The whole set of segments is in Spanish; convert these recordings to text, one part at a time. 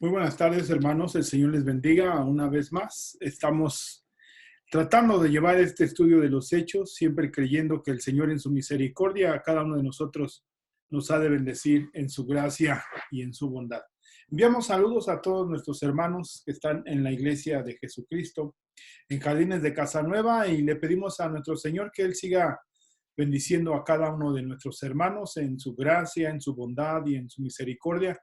Muy buenas tardes, hermanos. El Señor les bendiga una vez más. Estamos tratando de llevar este estudio de los hechos, siempre creyendo que el Señor en su misericordia a cada uno de nosotros nos ha de bendecir en su gracia y en su bondad. Enviamos saludos a todos nuestros hermanos que están en la iglesia de Jesucristo, en Jardines de Casanueva, y le pedimos a nuestro Señor que Él siga bendiciendo a cada uno de nuestros hermanos en su gracia, en su bondad y en su misericordia.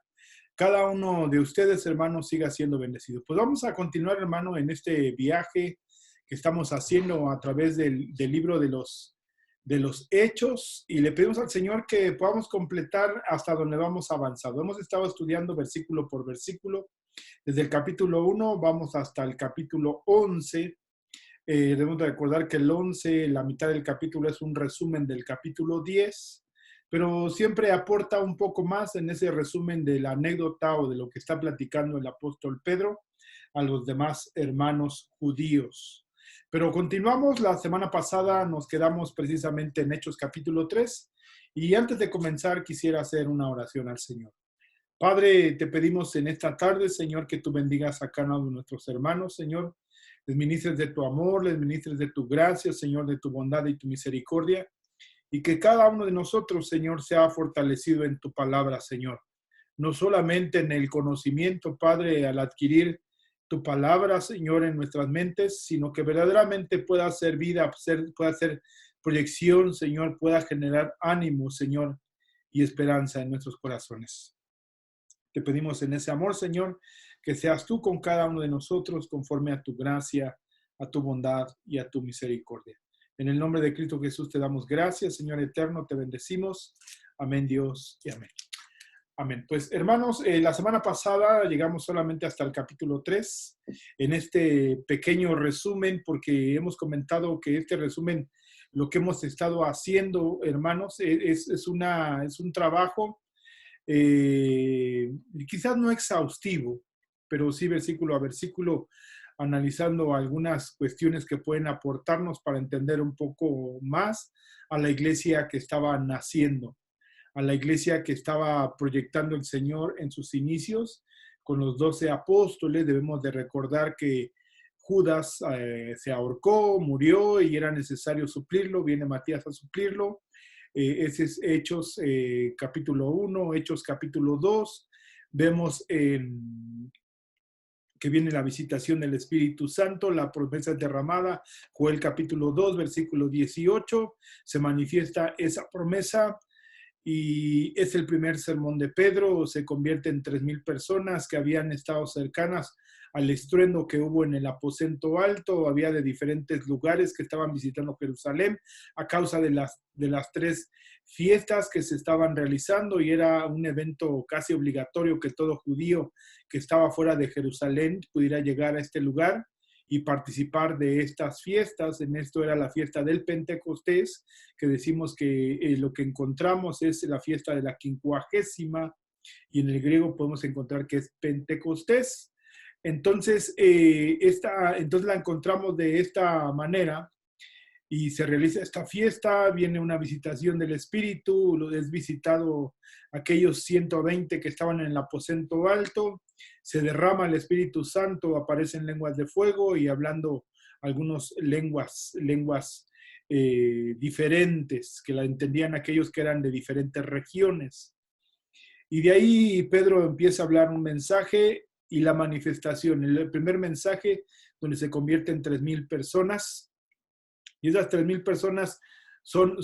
Cada uno de ustedes, hermanos, siga siendo bendecido. Pues vamos a continuar, hermano, en este viaje que estamos haciendo a través del libro de los Hechos, y le pedimos al Señor que podamos completar hasta donde vamos avanzado. Hemos estado estudiando versículo por versículo. Desde el capítulo 1 vamos hasta el capítulo 11. Debemos de recordar que el 11, la mitad del capítulo, es un resumen del capítulo 10, pero siempre aporta un poco más en ese resumen de la anécdota o de lo que está platicando el apóstol Pedro a los demás hermanos judíos. Pero continuamos, la semana pasada nos quedamos precisamente en Hechos capítulo 3, y antes de comenzar quisiera hacer una oración al Señor. Padre, te pedimos en esta tarde, Señor, que tú bendigas a cada uno de nuestros hermanos, Señor. Les ministres de tu amor, les ministres de tu gracia, Señor, de tu bondad y tu misericordia, y que cada uno de nosotros, Señor, sea fortalecido en tu palabra, Señor. No solamente en el conocimiento, Padre, al adquirir tu palabra, Señor, en nuestras mentes, sino que verdaderamente pueda hacer vida, pueda hacer proyección, Señor, pueda generar ánimo, Señor, y esperanza en nuestros corazones. Te pedimos en ese amor, Señor, que seas tú con cada uno de nosotros conforme a tu gracia, a tu bondad y a tu misericordia. En el nombre de Cristo Jesús te damos gracias, Señor eterno, te bendecimos. Amén, Dios, y amén. Amén. Pues, hermanos, la semana pasada llegamos solamente hasta el capítulo 3, en este pequeño resumen, porque hemos comentado que este resumen, lo que hemos estado haciendo, hermanos, es un trabajo quizás no exhaustivo, pero sí versículo a versículo, analizando algunas cuestiones que pueden aportarnos para entender un poco más a la iglesia que estaba naciendo, a la iglesia que estaba proyectando el Señor en sus inicios con los 12 apóstoles. Debemos de recordar que Judas se ahorcó, murió y era necesario suplirlo, viene Matías a suplirlo. Ese es Hechos capítulo 1, Hechos capítulo 2. Vemos que viene la visitación del Espíritu Santo, la promesa derramada, Joel capítulo 2, versículo 18, se manifiesta esa promesa. Y es el primer sermón de Pedro, se convierte en 3,000 personas que habían estado cercanas al estruendo que hubo en el aposento alto. Había de diferentes lugares que estaban visitando Jerusalén a causa de las 3 fiestas que se estaban realizando, y era un evento casi obligatorio que todo judío que estaba fuera de Jerusalén pudiera llegar a este lugar y participar de estas fiestas. En esto era la fiesta del Pentecostés, que decimos que lo que encontramos es la fiesta de la 50, y en el griego podemos encontrar que es Pentecostés. Entonces, entonces la encontramos de esta manera, y se realiza esta fiesta, viene una visitación del Espíritu, lo es visitado aquellos 120 que estaban en el aposento alto, se derrama el Espíritu Santo, aparecen lenguas de fuego y hablando algunas lenguas diferentes, que la entendían aquellos que eran de diferentes regiones. Y de ahí Pedro empieza a hablar un mensaje y la manifestación. El primer mensaje donde se convierte en 3,000 personas, y esas 3,000 personas son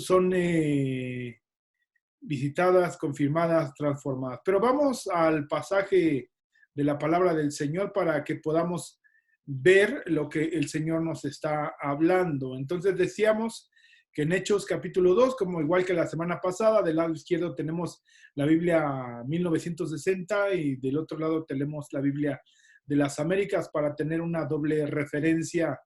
visitadas, confirmadas, transformadas. Pero vamos al pasaje de la palabra del Señor para que podamos ver lo que el Señor nos está hablando. Entonces decíamos que en Hechos capítulo 2, como igual que la semana pasada, del lado izquierdo tenemos la Biblia 1960 y del otro lado tenemos la Biblia de las Américas para tener una doble referencia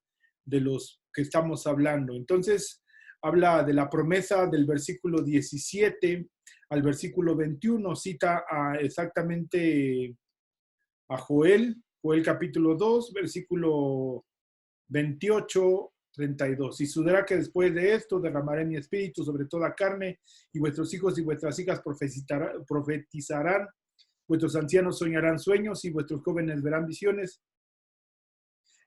de los que estamos hablando. Entonces, habla de la promesa del versículo 17 al versículo 21, cita exactamente a Joel capítulo 2, versículo 28, 32. Y sucederá que después de esto derramaré mi espíritu sobre toda carne, y vuestros hijos y vuestras hijas profetizarán, vuestros ancianos soñarán sueños y vuestros jóvenes verán visiones.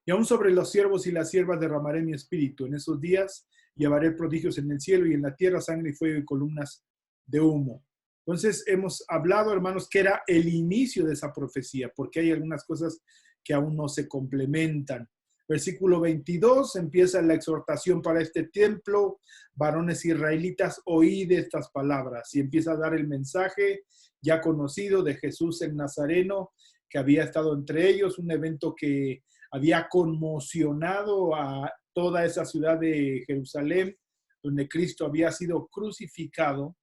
Y aún sobre los siervos y las siervas derramaré mi espíritu. En esos días llevaré prodigios en el cielo y en la tierra, sangre y fuego y columnas de humo. Entonces hemos hablado, hermanos, que era el inicio de esa profecía, porque hay algunas cosas que aún no se complementan. Versículo 22 empieza la exhortación para este templo. Varones israelitas, oíd estas palabras. Y empieza a dar el mensaje ya conocido de Jesús el Nazareno, que había estado entre ellos, un evento que había conmocionado a toda esa ciudad de Jerusalén, donde Cristo había sido crucificado.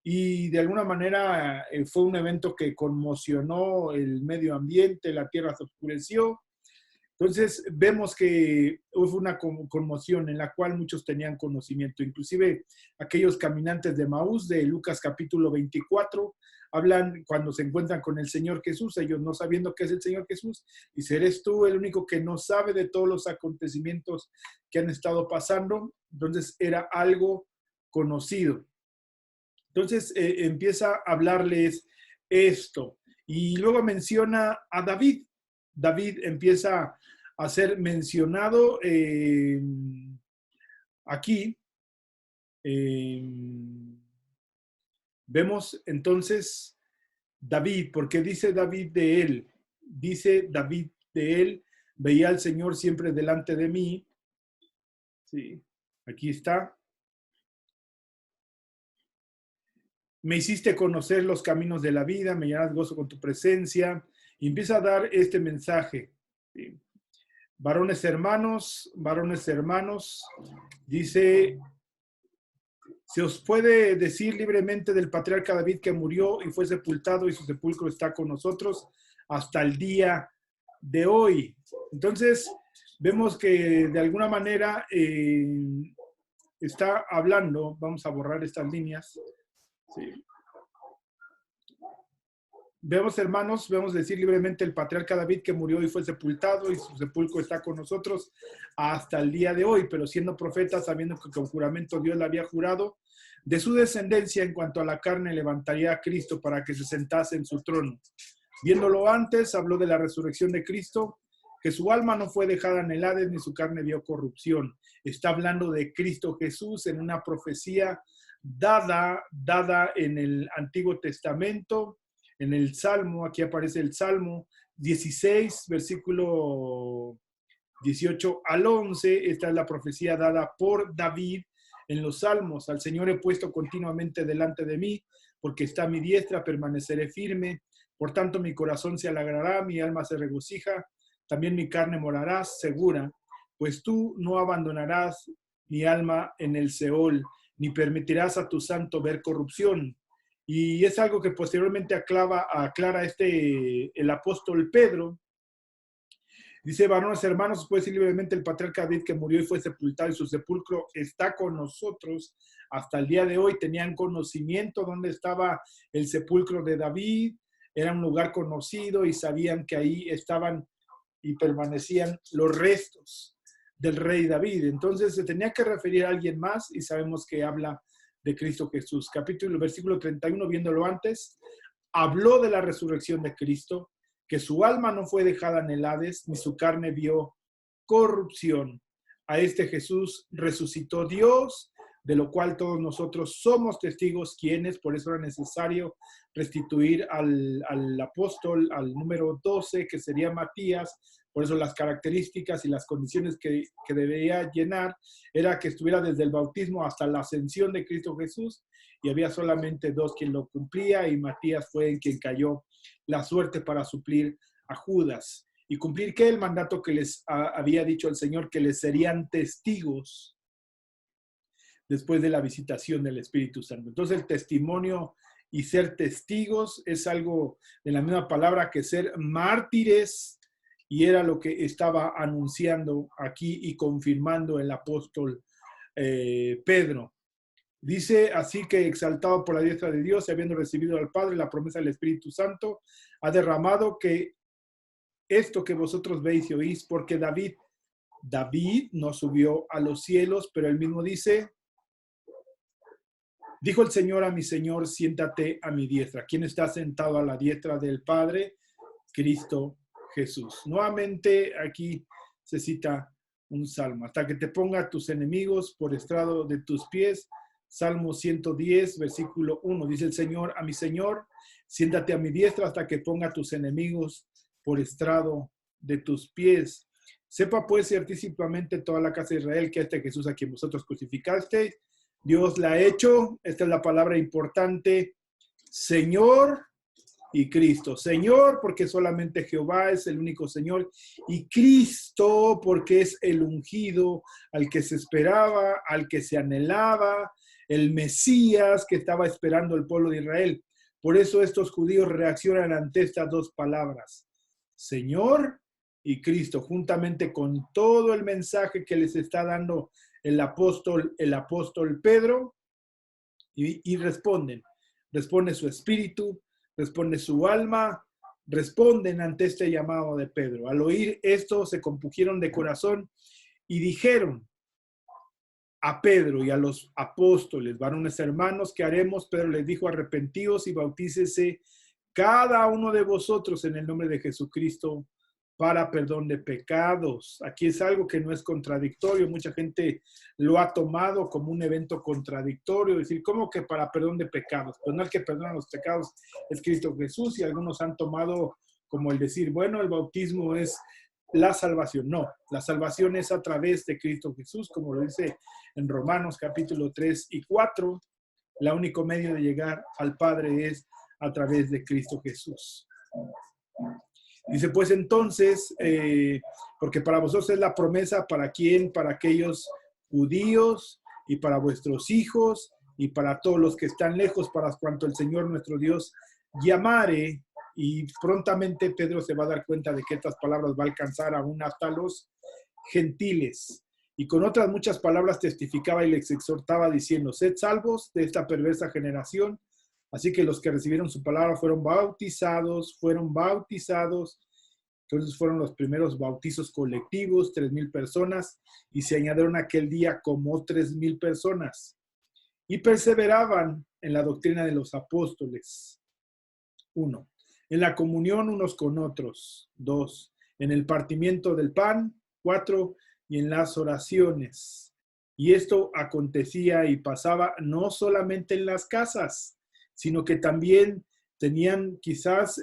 Y de alguna manera fue un evento que conmocionó el medio ambiente, la tierra se oscureció. Entonces vemos que hubo una conmoción en la cual muchos tenían conocimiento, inclusive aquellos caminantes de Maús de Lucas capítulo 24, hablan cuando se encuentran con el Señor Jesús, ellos no sabiendo que es el Señor Jesús, y ¿eres tú el único que no sabe de todos los acontecimientos que han estado pasando? Entonces era algo conocido. Entonces empieza a hablarles esto y luego menciona a David. David empieza a ser mencionado aquí. Vemos entonces David, porque dice David de él, dice David de él, veía al Señor siempre delante de mí. Sí, aquí está. Me hiciste conocer los caminos de la vida, me llenas gozo con tu presencia. Y empieza a dar este mensaje. ¿Sí? Varones hermanos, dice, se os puede decir libremente del patriarca David que murió y fue sepultado y su sepulcro está con nosotros hasta el día de hoy. Entonces, vemos que de alguna manera está hablando, vamos a borrar estas líneas. Sí. Vemos, hermanos, vemos decir libremente el patriarca David que murió y fue sepultado y su sepulcro está con nosotros hasta el día de hoy, pero siendo profeta, sabiendo que con juramento Dios le había jurado, de su descendencia en cuanto a la carne levantaría a Cristo para que se sentase en su trono. Viéndolo antes, habló de la resurrección de Cristo, que su alma no fue dejada en el Hades ni su carne vio corrupción. Está hablando de Cristo Jesús en una profecía dada en el Antiguo Testamento. En el Salmo, aquí aparece el Salmo 16, versículo 18 al 11, esta es la profecía dada por David en los Salmos. Al Señor he puesto continuamente delante de mí, porque está a mi diestra, permaneceré firme. Por tanto, mi corazón se alegrará, mi alma se regocija, también mi carne morará segura, pues tú no abandonarás mi alma en el Seol, ni permitirás a tu santo ver corrupción. Y es algo que posteriormente aclara el apóstol Pedro. Dice, varones hermanos, puede decir libremente el patriarca David que murió y fue sepultado y su sepulcro está con nosotros hasta el día de hoy. Tenían conocimiento dónde estaba el sepulcro de David, era un lugar conocido y sabían que ahí estaban y permanecían los restos del rey David. Entonces se tenía que referir a alguien más y sabemos que habla de Cristo Jesús. Versículo 31, viéndolo antes, habló de la resurrección de Cristo, que su alma no fue dejada en el Hades, ni su carne vio corrupción. A este Jesús resucitó Dios, de lo cual todos nosotros somos testigos, quienes, por eso era necesario restituir al apóstol, al número 12, que sería Matías. Por eso las características y las condiciones que debería llenar era que estuviera desde el bautismo hasta la ascensión de Cristo Jesús, y había solamente dos quien lo cumplía, y Matías fue en quien cayó la suerte para suplir a Judas. ¿Y cumplir qué? El mandato que les había dicho el Señor, que les serían testigos después de la visitación del Espíritu Santo. Entonces el testimonio y ser testigos es algo de la misma palabra que ser mártires, y era lo que estaba anunciando aquí y confirmando el apóstol Pedro. Dice, así que exaltado por la diestra de Dios y habiendo recibido al Padre la promesa del Espíritu Santo, ha derramado que esto que vosotros veis y oís, porque David no subió a los cielos, pero él mismo dice, Dijo el Señor a mi Señor, siéntate a mi diestra. ¿Quién está sentado a la diestra del Padre? Cristo Jesús. Nuevamente aquí se cita un salmo. Hasta que te ponga tus enemigos por estrado de tus pies. Salmo 110, versículo 1. Dice el Señor a mi Señor, siéntate a mi diestra hasta que ponga tus enemigos por estrado de tus pies. Sepa pues ciertísimamente toda la casa de Israel que este Jesús a quien vosotros crucificasteis, Dios la ha hecho. Esta es la palabra importante, Señor y Cristo. Señor, porque solamente Jehová es el único Señor, y Cristo, porque es el ungido, al que se esperaba, al que se anhelaba, el Mesías que estaba esperando el pueblo de Israel. Por eso estos judíos reaccionan ante estas dos palabras, Señor y Cristo, juntamente con todo el mensaje que les está dando el apóstol Pedro, y responden. Responde su espíritu, responde su alma, responden ante este llamado de Pedro. Al oír esto, se compungieron de corazón y dijeron a Pedro y a los apóstoles, varones hermanos, ¿qué haremos? Pedro les dijo, arrepentíos y bautícese cada uno de vosotros en el nombre de Jesucristo para perdón de pecados. Aquí es algo que no es contradictorio. Mucha gente lo ha tomado como un evento contradictorio. Es decir, ¿cómo que para perdón de pecados? Pues no, el que perdona los pecados es Cristo Jesús, y algunos han tomado como el decir, bueno, el bautismo es la salvación. No, la salvación es a través de Cristo Jesús, como lo dice en Romanos capítulo 3 y 4. El único medio de llegar al Padre es a través de Cristo Jesús. Dice, pues entonces, porque para vosotros es la promesa, ¿para quién? Para aquellos judíos y para vuestros hijos y para todos los que están lejos, para cuanto el Señor nuestro Dios llamare. Y prontamente Pedro se va a dar cuenta de que estas palabras va a alcanzar aún hasta los gentiles. Y con otras muchas palabras testificaba y les exhortaba diciendo, sed salvos de esta perversa generación. Así que los que recibieron su palabra fueron bautizados. Entonces fueron los primeros bautizos colectivos, 3,000 personas, y se añadieron aquel día como 3,000 personas. Y perseveraban en la doctrina de los apóstoles. 1. En la comunión unos con otros. 2. En el partimiento del pan. 4. Y en las oraciones. Y esto acontecía y pasaba no solamente en las casas, sino que también tenían quizás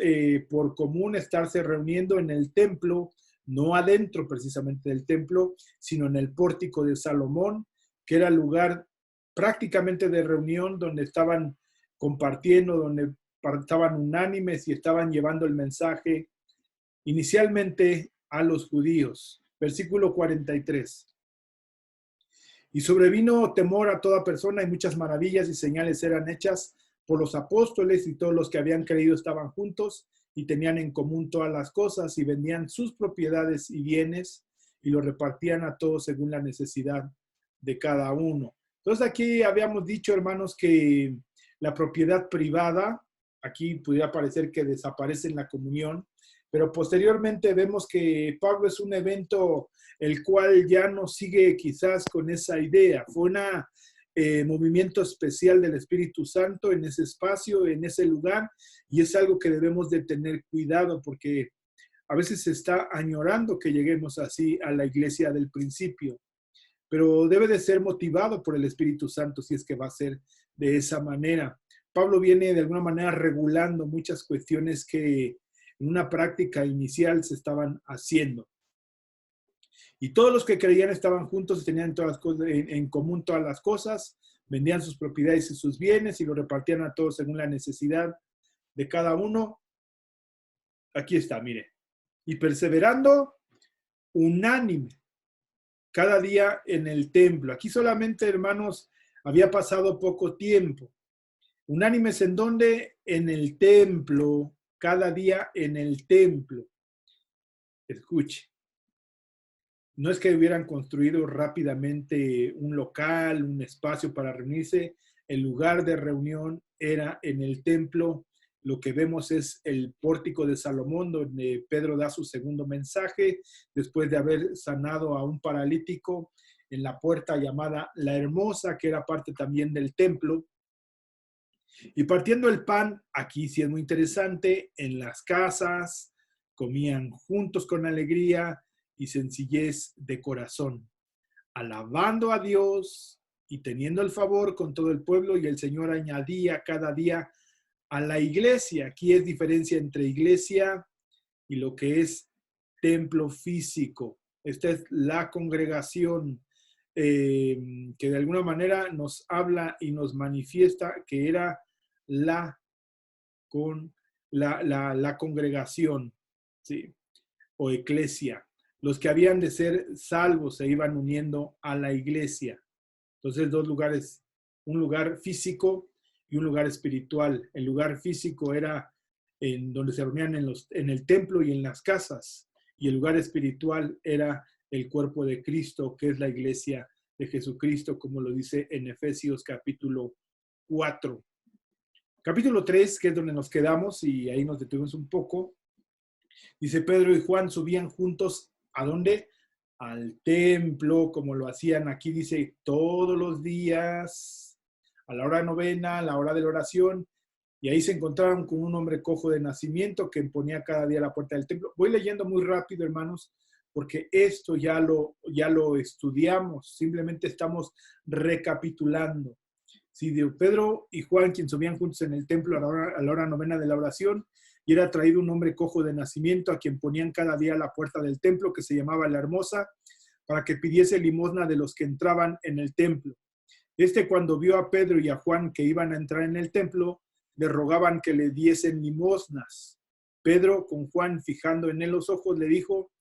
por común estarse reuniendo en el templo, no adentro precisamente del templo, sino en el pórtico de Salomón, que era el lugar prácticamente de reunión donde estaban compartiendo, donde estaban unánimes y estaban llevando el mensaje inicialmente a los judíos. Versículo 43. Y sobrevino temor a toda persona y muchas maravillas y señales eran hechas por los apóstoles, y todos los que habían creído estaban juntos y tenían en común todas las cosas y vendían sus propiedades y bienes y lo repartían a todos según la necesidad de cada uno. Entonces aquí habíamos dicho, hermanos, que la propiedad privada, aquí pudiera parecer que desaparece en la comunión, pero posteriormente vemos que Pablo es un evento el cual ya no sigue quizás con esa idea. Fue una movimiento especial del Espíritu Santo en ese espacio, en ese lugar, y es algo que debemos de tener cuidado porque a veces se está añorando que lleguemos así a la iglesia del principio, pero debe de ser motivado por el Espíritu Santo si es que va a ser de esa manera. Pablo viene de alguna manera regulando muchas cuestiones que en una práctica inicial se estaban haciendo. Y todos los que creían estaban juntos y tenían todas las cosas, en común todas las cosas, vendían sus propiedades y sus bienes y lo repartían a todos según la necesidad de cada uno. Aquí está, mire. Y perseverando unánime cada día en el templo. Aquí solamente, hermanos, había pasado poco tiempo. Unánimes en donde? En el templo, cada día en el templo. Escuche. No es que hubieran construido rápidamente un local, un espacio para reunirse. El lugar de reunión era en el templo. Lo que vemos es el pórtico de Salomón, donde Pedro da su segundo mensaje, después de haber sanado a un paralítico en la puerta llamada La Hermosa, que era parte también del templo. Y partiendo el pan, aquí sí es muy interesante, en las casas, comían juntos con alegría y sencillez de corazón, alabando a Dios y teniendo el favor con todo el pueblo, y el Señor añadía cada día a la iglesia. Aquí es diferencia entre iglesia y lo que es templo físico. Esta es la congregación que de alguna manera nos habla y nos manifiesta que era la, con, la congregación, ¿sí? O eclesia. Los que habían de ser salvos se iban uniendo a la iglesia. Entonces, dos lugares, un lugar físico y un lugar espiritual. El lugar físico era en donde se reunían en el templo y en las casas, y el lugar espiritual era el cuerpo de Cristo, que es la iglesia de Jesucristo, como lo dice en Efesios capítulo 4. Capítulo 3, que es donde nos quedamos, y ahí nos detuvimos un poco. Dice, Pedro y Juan subían juntos, ¿a dónde? Al templo, como lo hacían aquí, dice, todos los días, a la hora novena, a la hora de la oración, y ahí se encontraron con un hombre cojo de nacimiento que ponía cada día la puerta del templo. Voy leyendo muy rápido, hermanos, porque esto ya lo estudiamos, simplemente estamos recapitulando. Sí, de Pedro y Juan, quien subían juntos en el templo a la hora novena de la oración, y era traído un hombre cojo de nacimiento a quien ponían cada día a la puerta del templo, que se llamaba La Hermosa, para que pidiese limosna de los que entraban en el templo. Cuando vio a Pedro y a Juan que iban a entrar en el templo, le rogaban que le diesen limosnas. Pedro, con Juan fijando en él los ojos, le dijo,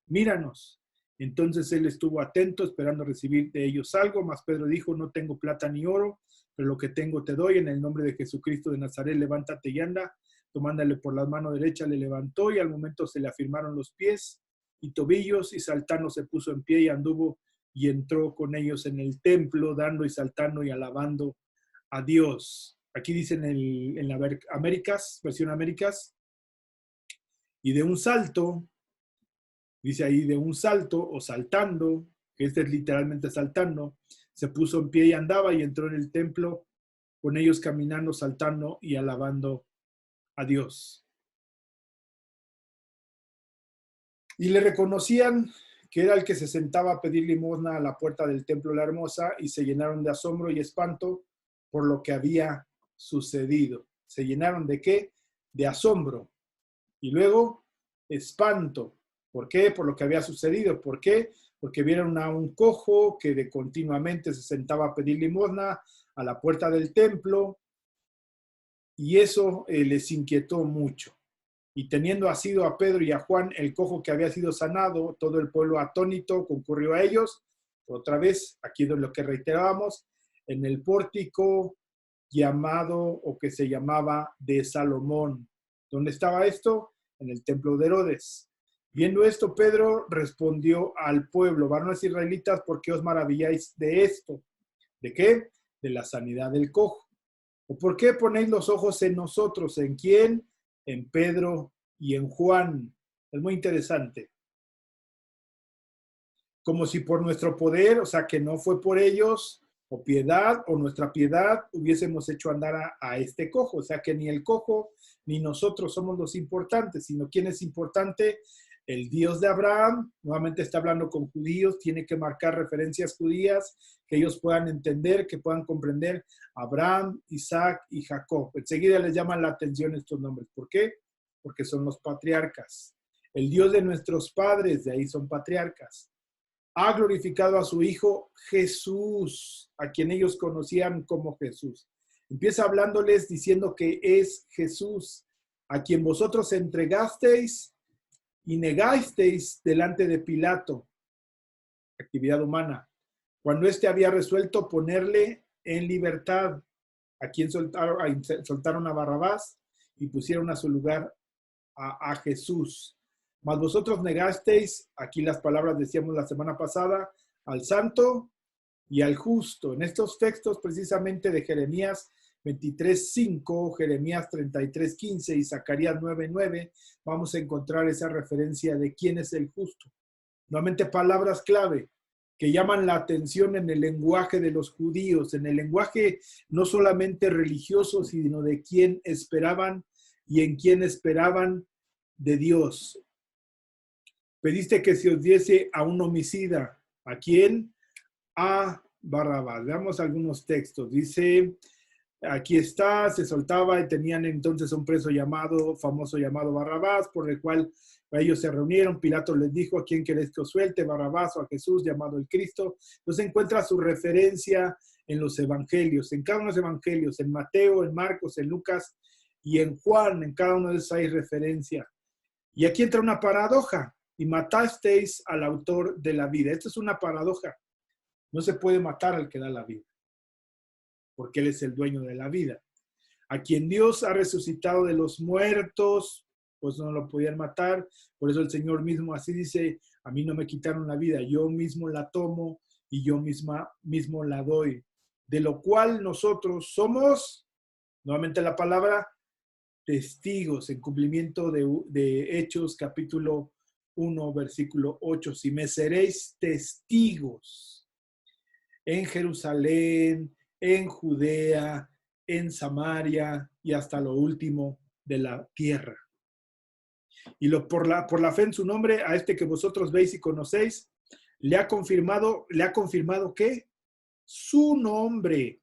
míranos. Entonces él estuvo atento, esperando recibir de ellos algo, mas Pedro dijo, no tengo plata ni oro, pero lo que tengo te doy, en el nombre de Jesucristo de Nazaret, levántate y anda. Tomándole por la mano derecha, le levantó, y al momento se le afirmaron los pies y tobillos, y saltando se puso en pie y anduvo y entró con ellos en el templo, dando y saltando y alabando a Dios. Aquí dice en la Américas, versión Américas, y de un salto, dice ahí de un salto o saltando, que este es literalmente saltando, se puso en pie y andaba y entró en el templo con ellos caminando, saltando y alabando a Dios. Y le reconocían que era el que se sentaba a pedir limosna a la puerta del templo La Hermosa, y se llenaron de asombro y espanto por lo que había sucedido. ¿Se llenaron de qué? De asombro. Y luego, espanto. ¿Por qué? Por lo que había sucedido. ¿Por qué? Porque vieron a un cojo que continuamente se sentaba a pedir limosna a la puerta del templo, y eso les inquietó mucho. Y teniendo asido a Pedro y a Juan, el cojo que había sido sanado, todo el pueblo atónito concurrió a ellos. Otra vez, aquí es lo que reiterábamos, en el pórtico llamado, o que se llamaba, de Salomón. ¿Dónde estaba esto? En el templo de Herodes. Viendo esto, Pedro respondió al pueblo, varones israelitas, ¿por qué os maravilláis de esto? ¿De qué? De la sanidad del cojo. ¿O por qué ponéis los ojos en nosotros? ¿En quién? En Pedro y en Juan. Es muy interesante. Como si por nuestro poder, o sea, que no fue por ellos, o piedad, o nuestra piedad, hubiésemos hecho andar a este cojo. O sea, que ni el cojo ni nosotros somos los importantes, sino quién es importante. El Dios de Abraham, nuevamente está hablando con judíos, tiene que marcar referencias judías que ellos puedan entender, que puedan comprender. Abraham, Isaac y Jacob. Enseguida les llaman la atención estos nombres. ¿Por qué? Porque son los patriarcas. El Dios de nuestros padres, de ahí son patriarcas. Ha glorificado a su Hijo Jesús, a quien ellos conocían como Jesús. Empieza hablándoles diciendo que es Jesús, a quien vosotros entregasteis y negasteis delante de Pilato, actividad humana, cuando éste había resuelto ponerle en libertad, a quien soltaron a Barrabás y pusieron a su lugar a Jesús. Mas vosotros negasteis, aquí las palabras decíamos la semana pasada, al santo y al justo. En estos textos precisamente de Jeremías 23:5, Jeremías 33:15 y Zacarías 9:9, vamos a encontrar esa referencia de quién es el justo. Nuevamente palabras clave. que llaman la atención en el lenguaje de los judíos, en el lenguaje no solamente religioso, sino de quién esperaban y en quién esperaban de Dios. Pediste que se os diese a un homicida. ¿A quién? A Barrabás. Veamos algunos textos. Dice, aquí está, se soltaba y tenían entonces un preso famoso llamado Barrabás, por el cual ellos se reunieron. Pilato les dijo, ¿a quién queréis que os suelte? ¿Barrabás o a Jesús, llamado el Cristo? Entonces encuentra su referencia en los evangelios, en cada uno de los evangelios, en Mateo, en Marcos, en Lucas y en Juan, en cada uno de esos hay referencia. Y aquí entra una paradoja. Y matasteis al autor de la vida. Esto es una paradoja. No se puede matar al que da la vida, porque Él es el dueño de la vida. A quien Dios ha resucitado de los muertos, pues no lo podían matar. Por eso el Señor mismo así dice, a mí no me quitaron la vida, yo mismo la tomo y yo mismo la doy. De lo cual nosotros somos, nuevamente la palabra, testigos, en cumplimiento de Hechos capítulo 1, versículo 8. Si me seréis testigos en Jerusalén, en Judea, en Samaria y hasta lo último de la tierra. Y por la fe en su nombre, a este que vosotros veis y conocéis, le ha confirmado ¿qué? Su nombre.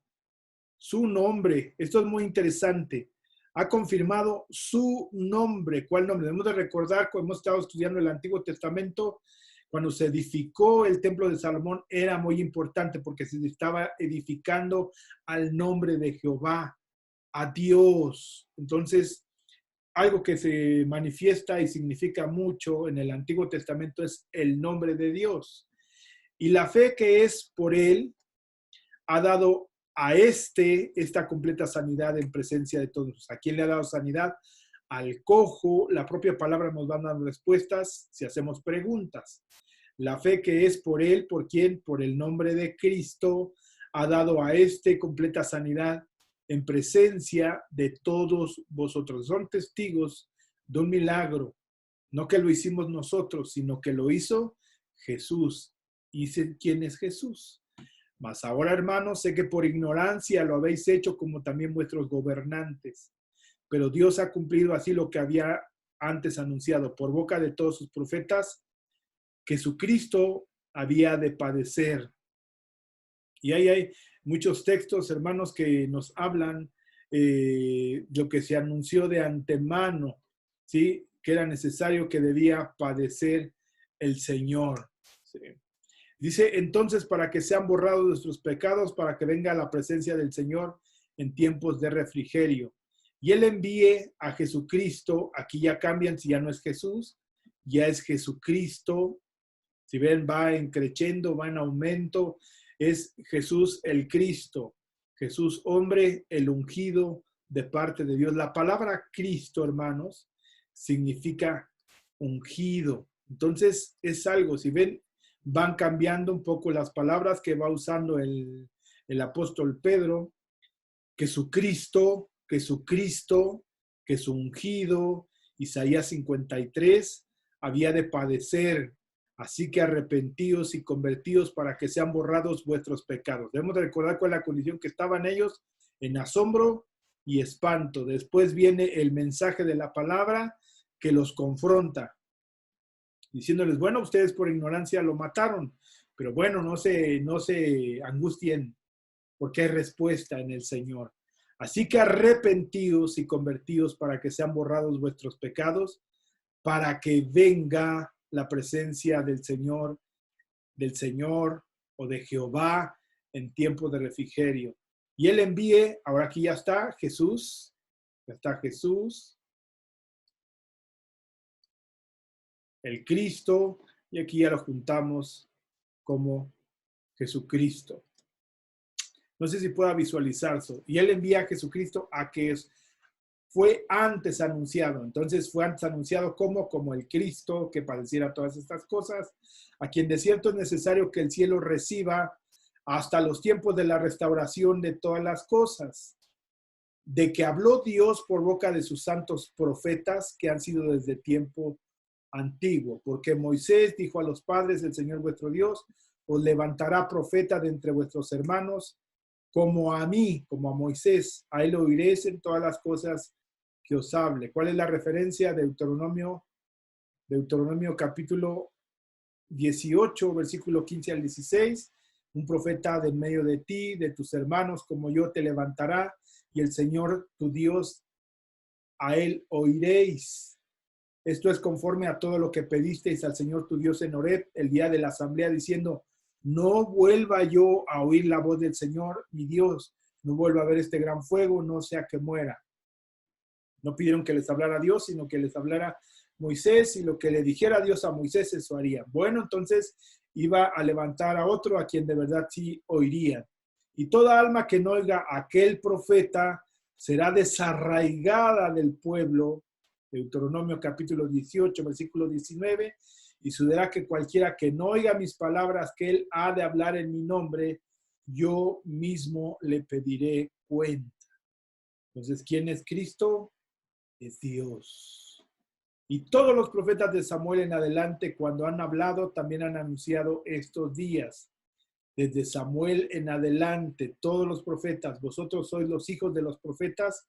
Esto es muy interesante. Ha confirmado su nombre. ¿Cuál nombre? Debemos de recordar, cuando hemos estado estudiando el Antiguo Testamento, cuando se edificó el templo de Salomón, era muy importante porque se estaba edificando al nombre de Jehová, a Dios. Entonces, algo que se manifiesta y significa mucho en el Antiguo Testamento es el nombre de Dios. Y la fe que es por Él ha dado a esta completa sanidad en presencia de todos. ¿A quién le ha dado sanidad? Al cojo. La propia palabra nos va dando respuestas si hacemos preguntas. La fe que es por Él, ¿por quién? Por el nombre de Cristo, ha dado a completa sanidad en presencia de todos vosotros. Son testigos de un milagro, no que lo hicimos nosotros, sino que lo hizo Jesús. ¿Y quién es Jesús? Mas ahora, hermanos, sé que por ignorancia lo habéis hecho como también vuestros gobernantes. Pero Dios ha cumplido así lo que había antes anunciado por boca de todos sus profetas, que su Cristo había de padecer. Y ahí hay muchos textos, hermanos, que nos hablan lo que se anunció de antemano, ¿sí? Que era necesario, que debía padecer el Señor. ¿Sí? Dice, entonces, para que sean borrados nuestros pecados, para que venga la presencia del Señor en tiempos de refrigerio. Y Él envíe a Jesucristo, aquí ya cambian, si ya no es Jesús, ya es Jesucristo. Si ven, va en creciendo, va en aumento, es Jesús el Cristo, Jesús hombre, el ungido de parte de Dios. La palabra Cristo, hermanos, significa ungido. Entonces, es algo, si ven, van cambiando un poco las palabras que va usando el apóstol Pedro, que su Cristo, que su ungido, Isaías 53, había de padecer. Así que arrepentíos y convertíos para que sean borrados vuestros pecados. Debemos de recordar cuál es la condición que estaban ellos, en asombro y espanto. Después viene el mensaje de la palabra que los confronta, diciéndoles, bueno, ustedes por ignorancia lo mataron, pero bueno, no se angustien, porque hay respuesta en el Señor. Así que arrepentíos y convertíos para que sean borrados vuestros pecados, para que venga la presencia del Señor o de Jehová en tiempo de refrigerio. Y Él envíe, ahora aquí ya está Jesús, el Cristo, y aquí ya lo juntamos como Jesucristo. No sé si pueda visualizarse. Y Él envía a Jesucristo a que fue antes anunciado. Entonces fue antes anunciado como el Cristo que padeciera todas estas cosas, a quien de cierto es necesario que el cielo reciba hasta los tiempos de la restauración de todas las cosas, de que habló Dios por boca de sus santos profetas que han sido desde tiempo antiguo, porque Moisés dijo a los padres, el Señor vuestro Dios os levantará profeta de entre vuestros hermanos, como a mí, como a Moisés. A él oiréis en todas las cosas que os hable. ¿Cuál es la referencia? Deuteronomio capítulo 18, versículo 15 al 16. Un profeta de en medio de ti, de tus hermanos, como yo, te levantará, y el Señor tu Dios, a él oiréis. Esto es conforme a todo lo que pedisteis al Señor tu Dios en Horeb, el día de la asamblea, diciendo: no vuelva yo a oír la voz del Señor, mi Dios, no vuelva a ver este gran fuego, no sea que muera. No pidieron que les hablara Dios, sino que les hablara Moisés, y lo que le dijera Dios a Moisés, eso haría. Bueno, entonces iba a levantar a otro a quien de verdad sí oirían. Y toda alma que no oiga a aquel profeta será desarraigada del pueblo. Deuteronomio capítulo 18, versículo 19. Y sucederá que cualquiera que no oiga mis palabras que él ha de hablar en mi nombre, yo mismo le pediré cuenta. Entonces, ¿quién es Cristo? Es Dios. Y todos los profetas de Samuel en adelante, cuando han hablado, también han anunciado estos días. Desde Samuel en adelante, todos los profetas, vosotros sois los hijos de los profetas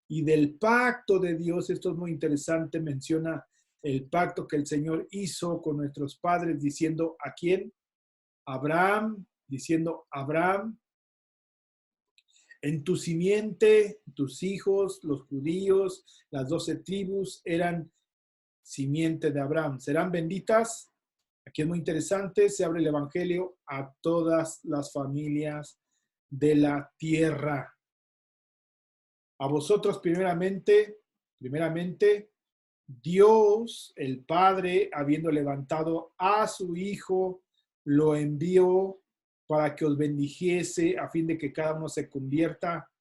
y del pacto de Dios. Esto es muy interesante, menciona el pacto que el Señor hizo con nuestros padres, diciendo: ¿a quién? Abraham, diciendo: Abraham, en tu simiente, tus hijos, los judíos, las 12 tribus eran simiente de Abraham. Serán benditas. Aquí es muy interesante, se abre el evangelio a todas las familias de la tierra. A vosotros primeramente, Dios, el Padre, habiendo levantado a su Hijo, lo envió para que os bendijese, a fin de que cada uno se convierta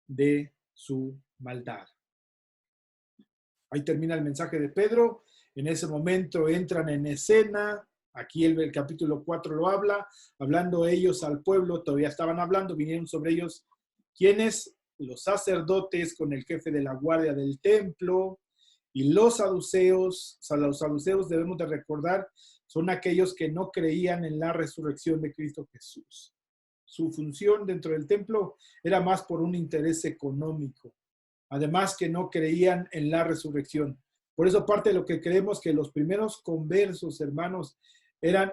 de su maldad. Ahí termina el mensaje de Pedro. En ese momento entran en escena. Aquí el capítulo 4 lo habla, hablando ellos al pueblo, todavía estaban hablando, vinieron sobre ellos, ¿quiénes? Los sacerdotes con el jefe de la guardia del templo, y los saduceos. O sea, los saduceos, debemos de recordar, son aquellos que no creían en la resurrección de Cristo Jesús. Su función dentro del templo era más por un interés económico. Además que no creían en la resurrección. Por eso parte de lo que creemos que los primeros conversos, hermanos, eran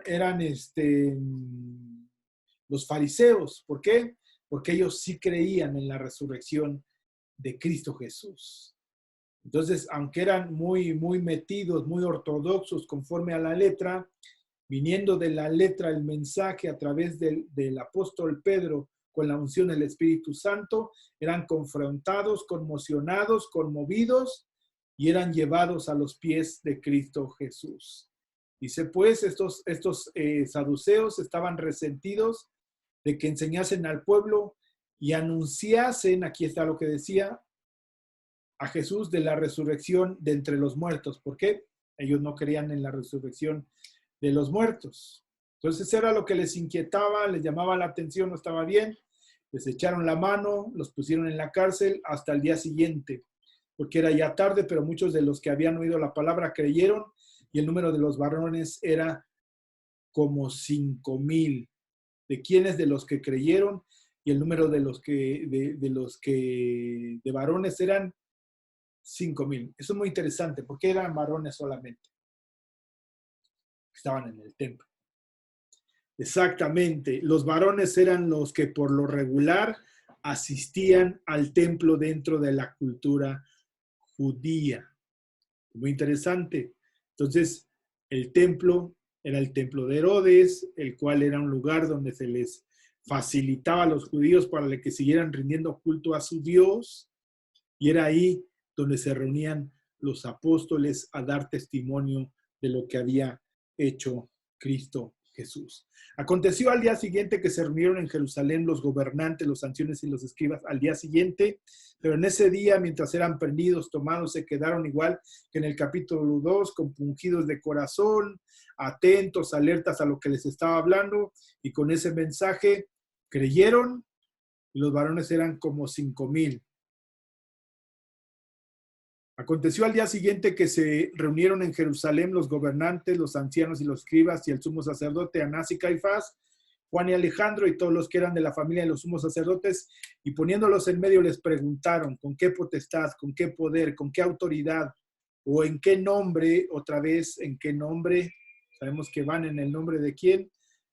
los fariseos. ¿Por qué? Porque ellos sí creían en la resurrección de Cristo Jesús. Entonces, aunque eran muy metidos, muy ortodoxos conforme a la letra, viniendo de la letra el mensaje a través del apóstol Pedro con la unción del Espíritu Santo, eran confrontados, conmocionados, conmovidos y eran llevados a los pies de Cristo Jesús. Dice pues, estos saduceos estaban resentidos de que enseñasen al pueblo y anunciasen, aquí está lo que decía, a Jesús de la resurrección de entre los muertos. ¿Por qué? Ellos no creían en la resurrección de los muertos. Entonces era lo que les inquietaba, les llamaba la atención, no estaba bien. Les echaron la mano, los pusieron en la cárcel hasta el día siguiente, porque era ya tarde, pero muchos de los que habían oído la palabra creyeron y el número de los varones era como 5,000. ¿De quiénes? De los que creyeron, y el número de varones eran 5,000. Eso es muy interesante, porque eran varones solamente. Estaban en el templo. Exactamente. Los varones eran los que por lo regular asistían al templo dentro de la cultura judía. Muy interesante. Entonces, el templo era el templo de Herodes, el cual era un lugar donde se les facilitaba a los judíos para que siguieran rindiendo culto a su Dios, y era ahí donde se reunían los apóstoles a dar testimonio de lo que había hecho Cristo Jesús. Aconteció al día siguiente que se reunieron en Jerusalén los gobernantes, los ancianos y los escribas al día siguiente, pero en ese día, mientras eran prendidos, tomados, se quedaron igual que en el capítulo 2, compungidos de corazón, atentos, alertas a lo que les estaba hablando, y con ese mensaje creyeron, y los varones eran como 5,000. Aconteció al día siguiente que se reunieron en Jerusalén los gobernantes, los ancianos y los escribas y el sumo sacerdote Anás y Caifás, Juan y Alejandro y todos los que eran de la familia de los sumos sacerdotes, y poniéndolos en medio les preguntaron con qué potestad, con qué poder, con qué autoridad o en qué nombre, otra vez, en qué nombre. Sabemos que van en el nombre de quién,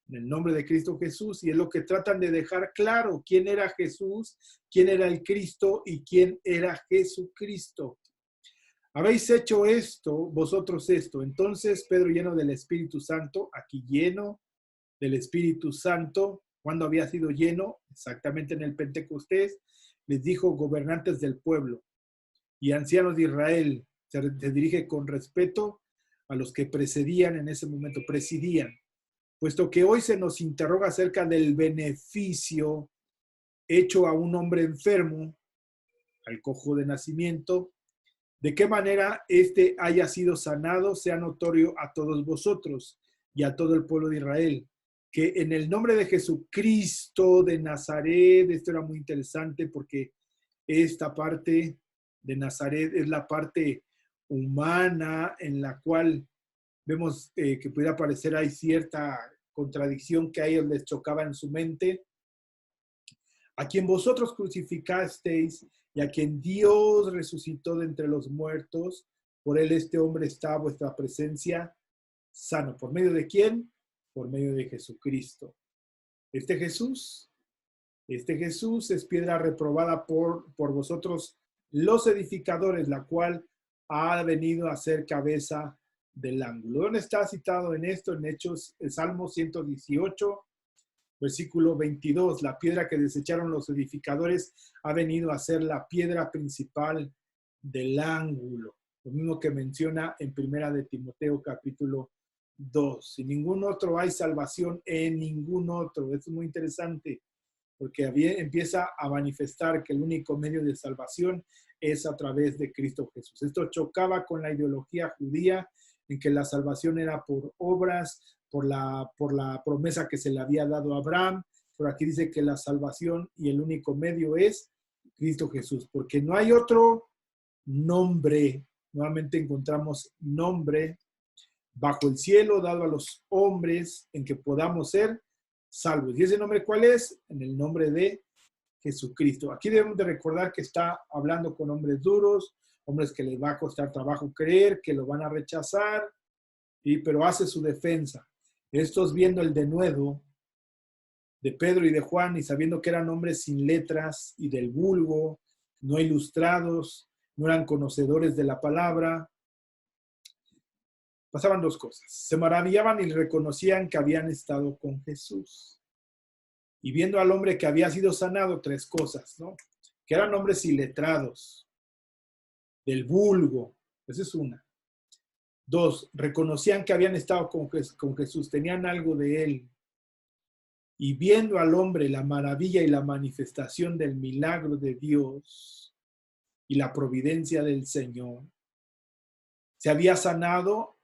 en el nombre de Cristo Jesús, y es lo que tratan de dejar claro, quién era Jesús, quién era el Cristo y quién era Jesucristo. Habéis hecho esto, vosotros esto. Entonces Pedro, lleno del Espíritu Santo, aquí lleno del Espíritu Santo, cuando había sido lleno, exactamente en el Pentecostés, les dijo: gobernantes del pueblo y ancianos de Israel. Se dirige con respeto a los que precedían en ese momento, presidían, puesto que hoy se nos interroga acerca del beneficio hecho a un hombre enfermo, al cojo de nacimiento, de qué manera éste haya sido sanado, sea notorio a todos vosotros y a todo el pueblo de Israel, que en el nombre de Jesucristo de Nazaret, esto era muy interesante porque esta parte de Nazaret es la parte humana en la cual vemos que pudiera parecer hay cierta contradicción que a ellos les chocaba en su mente. A quien vosotros crucificasteis y a quien Dios resucitó de entre los muertos, por él este hombre está a vuestra presencia sano. ¿Por medio de quién? Por medio de Jesucristo. Este Jesús es piedra reprobada por vosotros los edificadores, la cual ha venido a ser cabeza del ángulo. ¿Dónde está citado en esto? En Hechos, el Salmo 118, versículo 22. La piedra que desecharon los edificadores ha venido a ser la piedra principal del ángulo. Lo mismo que menciona en Primera de Timoteo, capítulo 2. Sin ningún otro hay salvación en ningún otro. Esto es muy interesante, porque empieza a manifestar que el único medio de salvación es a través de Cristo Jesús. Esto chocaba con la ideología judía en que la salvación era por obras, por la promesa que se le había dado a Abraham, pero aquí dice que la salvación y el único medio es Cristo Jesús, porque no hay otro nombre, nuevamente encontramos nombre bajo el cielo dado a los hombres en que podamos ser salvos. ¿Y ese nombre cuál es? En el nombre de Jesucristo. Aquí debemos de recordar que está hablando con hombres duros, hombres que les va a costar trabajo creer, que lo van a rechazar, pero hace su defensa. Estos viendo el denuedo de Pedro y de Juan y sabiendo que eran hombres sin letras y del vulgo, no ilustrados, no eran conocedores de la palabra, pasaban dos cosas. Se maravillaban y reconocían que habían estado con Jesús. Y viendo al hombre que había sido sanado, tres cosas, ¿no? Que eran hombres iletrados, del vulgo, esa es una. Dos, reconocían que habían estado con Jesús, tenían algo de él. Y viendo al hombre la maravilla y la manifestación del milagro de Dios y la providencia del Señor, se había sanado,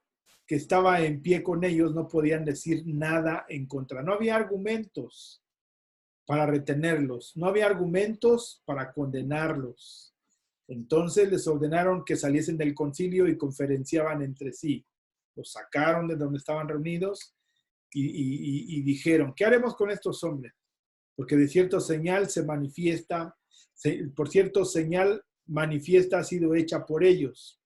que estaba en pie con ellos, no podían decir nada en contra. No había argumentos para retenerlos, no había argumentos para condenarlos. Entonces les ordenaron que saliesen del concilio y conferenciaban entre sí. Los sacaron de donde estaban reunidos y dijeron: ¿qué haremos con estos hombres? Porque de cierto señal se manifiesta, por cierto señal manifiesta ha sido hecha por ellos.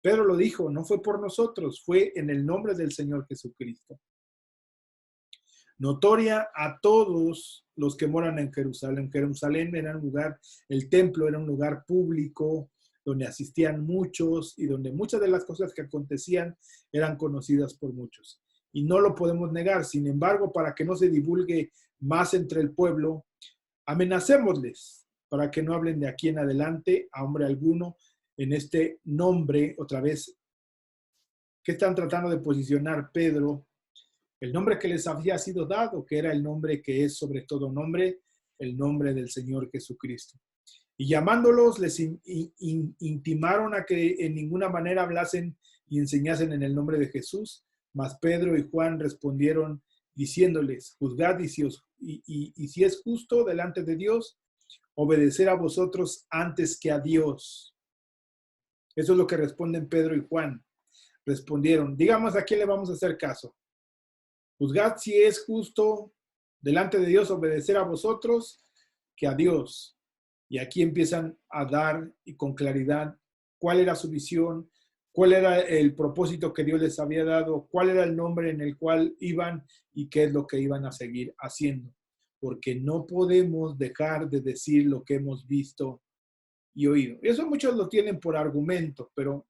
Pedro lo dijo: no fue por nosotros, fue en el nombre del Señor Jesucristo. Notoria a todos los que moran en Jerusalén. Jerusalén era un lugar, el templo era un lugar público donde asistían muchos y donde muchas de las cosas que acontecían eran conocidas por muchos. Y no lo podemos negar. Sin embargo, para que no se divulgue más entre el pueblo, amenacémosles para que no hablen de aquí en adelante a hombre alguno en este nombre. Otra vez, ¿qué están tratando de posicionar Pedro? El nombre que les había sido dado, que era el nombre que es sobre todo nombre, el nombre del Señor Jesucristo. Y llamándolos, les intimaron a que en ninguna manera hablasen y enseñasen en el nombre de Jesús. Mas Pedro y Juan respondieron diciéndoles: juzgad y si es justo delante de Dios, obedecer a vosotros antes que a Dios. Eso es lo que responden Pedro y Juan. Respondieron, digamos, ¿a quién le vamos a hacer caso? Juzgad si es justo delante de Dios obedecer a vosotros que a Dios. Y aquí empiezan a dar y con claridad cuál era su visión, cuál era el propósito que Dios les había dado, cuál era el nombre en el cual iban y qué es lo que iban a seguir haciendo. Porque no podemos dejar de decir lo que hemos visto y oído. Eso muchos lo tienen por argumento, pero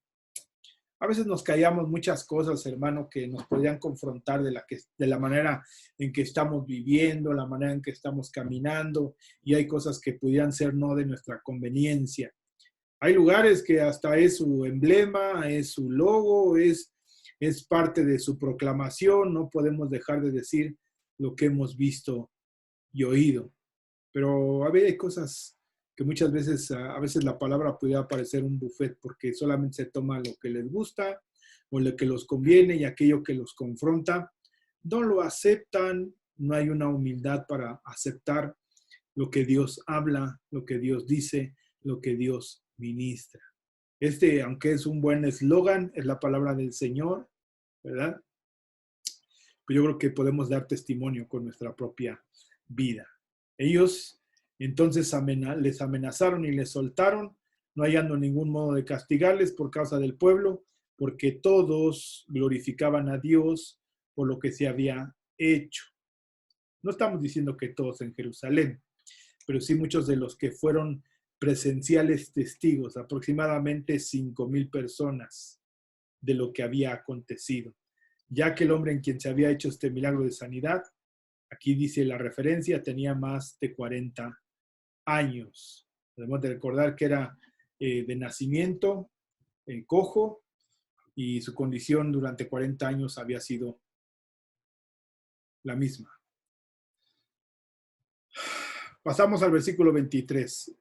a veces nos callamos muchas cosas, hermano, que nos podrían confrontar de la manera en que estamos viviendo, la manera en que estamos caminando, y hay cosas que pudieran ser no de nuestra conveniencia. Hay lugares que hasta es su emblema, es su logo, es parte de su proclamación. No podemos dejar de decir lo que hemos visto y oído. Pero a veces hay cosas que muchas veces, a veces la palabra pudiera parecer un buffet porque solamente se toma lo que les gusta o lo que los conviene, y aquello que los confronta no lo aceptan. No hay una humildad para aceptar lo que Dios habla, lo que Dios dice, lo que Dios ministra. Aunque es un buen eslogan, es la palabra del Señor, ¿verdad? Pues yo creo que podemos dar testimonio con nuestra propia vida. Ellos entonces les amenazaron y les soltaron, no hallando ningún modo de castigarles por causa del pueblo, porque todos glorificaban a Dios por lo que se había hecho. No estamos diciendo que todos en Jerusalén, pero sí muchos de los que fueron presenciales testigos, aproximadamente 5,000 personas de lo que había acontecido. Ya que el hombre en quien se había hecho este milagro de sanidad, aquí dice la referencia, tenía más de 40 años. Debemos de recordar que era de nacimiento, cojo, y su condición durante 40 años había sido la misma. Pasamos al versículo 23.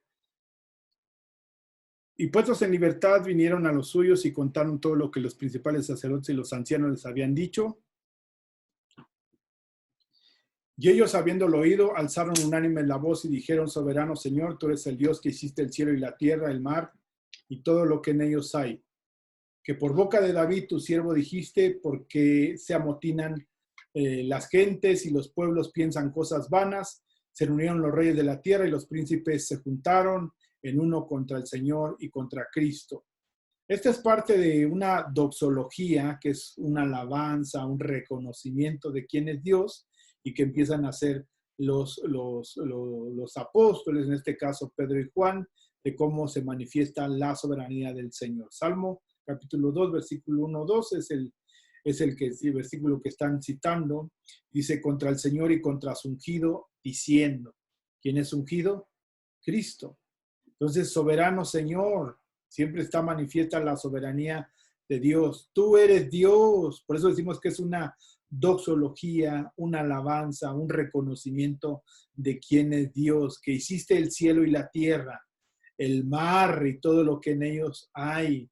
Y puestos en libertad vinieron a los suyos y contaron todo lo que los principales sacerdotes y los ancianos les habían dicho. Y ellos, habiéndolo oído, alzaron unánime la voz y dijeron: Soberano Señor, tú eres el Dios que hiciste el cielo y la tierra, el mar y todo lo que en ellos hay. Que por boca de David, tu siervo, dijiste, porque se amotinan las gentes y los pueblos piensan cosas vanas. Se reunieron los reyes de la tierra y los príncipes se juntaron en uno contra el Señor y contra Cristo. Esta es parte de una doxología, que es una alabanza, un reconocimiento de quién es Dios, y que empiezan a hacer los apóstoles, en este caso Pedro y Juan, de cómo se manifiesta la soberanía del Señor. Salmo capítulo 2, versículo 1-2 es el versículo que están citando. Dice: contra el Señor y contra su ungido, diciendo. ¿Quién es ungido? Cristo. Entonces, soberano Señor, siempre está manifiesta la soberanía de Dios. Tú eres Dios. Por eso decimos que es una doxología, una alabanza, un reconocimiento de quién es Dios, que hiciste el cielo y la tierra, el mar y todo lo que en ellos hay.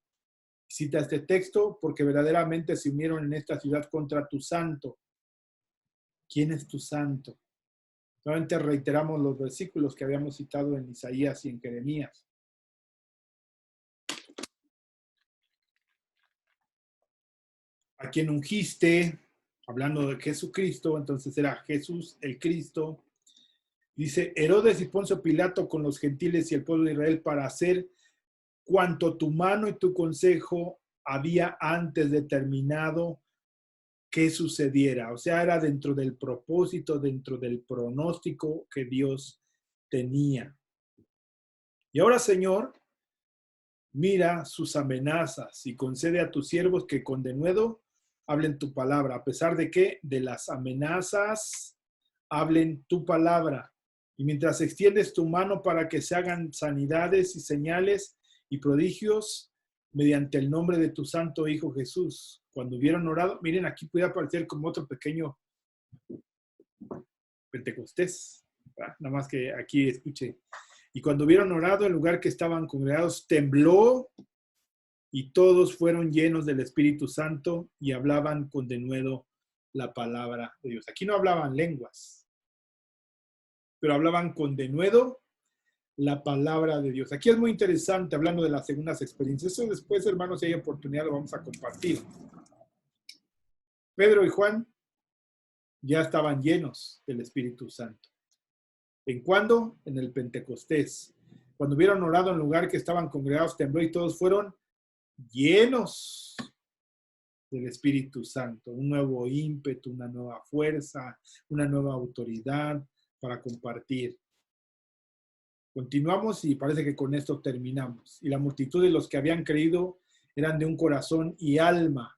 Cita este texto porque verdaderamente se unieron en esta ciudad contra tu santo. ¿Quién es tu santo? Nuevamente reiteramos los versículos que habíamos citado en Isaías y en Jeremías. A quien ungiste, hablando de Jesucristo, entonces era Jesús el Cristo. Dice: Herodes y Poncio Pilato con los gentiles y el pueblo de Israel, para hacer cuanto tu mano y tu consejo había antes determinado que sucediera. O sea, era dentro del propósito, dentro del pronóstico que Dios tenía. Y ahora, Señor, mira sus amenazas y concede a tus siervos que con denuedo hablen tu palabra. A pesar de que de las amenazas hablen tu palabra. Y mientras extiendes tu mano para que se hagan sanidades y señales y prodigios mediante el nombre de tu santo Hijo Jesús. Cuando hubieron orado, miren, aquí puede aparecer como otro pequeño Pentecostés, ¿verdad? Nada más que aquí escuche. Y cuando hubieron orado, el lugar que estaban congregados tembló, y todos fueron llenos del Espíritu Santo y hablaban con denuedo la palabra de Dios. Aquí no hablaban lenguas, pero hablaban con denuedo la palabra de Dios. Aquí es muy interesante hablando de las segundas experiencias. Eso después, hermanos, si hay oportunidad, lo vamos a compartir. Pedro y Juan ya estaban llenos del Espíritu Santo. ¿En cuándo? En el Pentecostés. Cuando hubieron orado en el lugar que estaban congregados, tembló y todos fueron llenos del Espíritu Santo. Un nuevo ímpetu, una nueva fuerza, una nueva autoridad para compartir. Continuamos y parece que con esto terminamos. Y la multitud de los que habían creído eran de un corazón y alma.